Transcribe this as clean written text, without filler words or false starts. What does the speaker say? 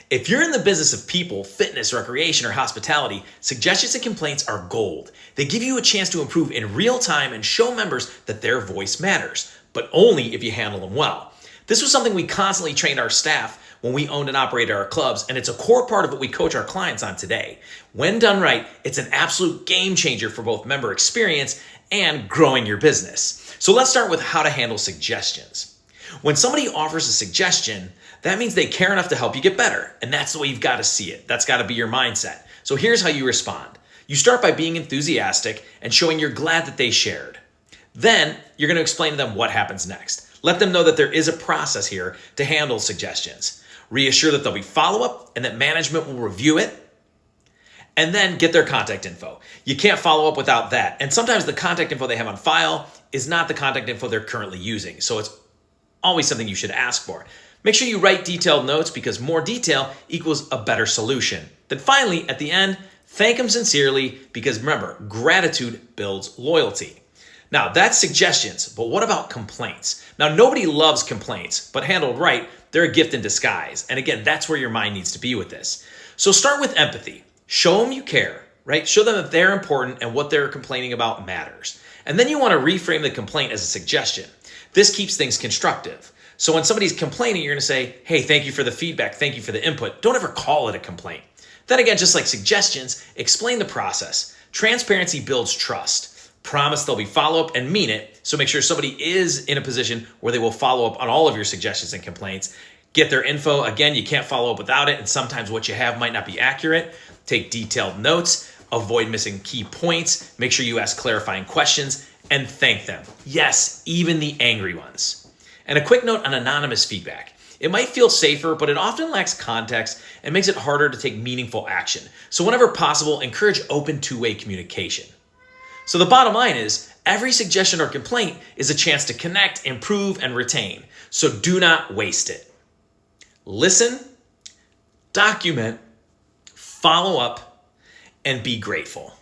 If you're in the business of people, fitness, recreation, or hospitality, suggestions and complaints are gold. They give you a chance to improve in real time and show members that their voice matters, but only if you handle them well. This was something we constantly trained our staff when we owned and operated our clubs, and it's a core part of what we coach our clients on today. When done right, it's an absolute game changer for both member experience and growing your business. So let's start with how to handle suggestions. When somebody offers a suggestion, that means they care enough to help you get better. And that's the way you've got to see it. That's got to be your mindset. So here's how you respond. You start by being enthusiastic and showing you're glad that they shared. Then you're going to explain to them what happens next. Let them know that there is a process here to handle suggestions. Reassure that there'll be follow-up and that management will review it. And then get their contact info. You can't follow up without that. And sometimes the contact info they have on file is not the contact info they're currently using. So it's always something you should ask for. Make sure you write detailed notes because more detail equals a better solution. Then finally, at the end, thank them sincerely because remember, gratitude builds loyalty. Now that's suggestions, but what about complaints? Now nobody loves complaints, but handled right, they're a gift in disguise. And again, that's where your mind needs to be with this. So start with empathy. Show them you care, right? Show them that they're important and what they're complaining about matters. And then you want to reframe the complaint as a suggestion. This keeps things constructive. So when somebody's complaining, you're going to say, hey, thank you for the feedback. Thank you for the input. Don't ever call it a complaint. Then again, just like suggestions, explain the process. Transparency builds trust. Promise there'll be follow-up and mean it. So make sure somebody is in a position where they will follow up on all of your suggestions and complaints. Get their info. Again, you can't follow up without it. And sometimes what you have might not be accurate. Take detailed notes. Avoid missing key points. Make sure you ask clarifying questions and thank them. Yes, even the angry ones. And a quick note on anonymous feedback. It might feel safer, but it often lacks context and makes it harder to take meaningful action. So whenever possible, encourage open two-way communication. So the bottom line is, every suggestion or complaint is a chance to connect, improve, and retain. So do not waste it. Listen, document, follow up, and be grateful.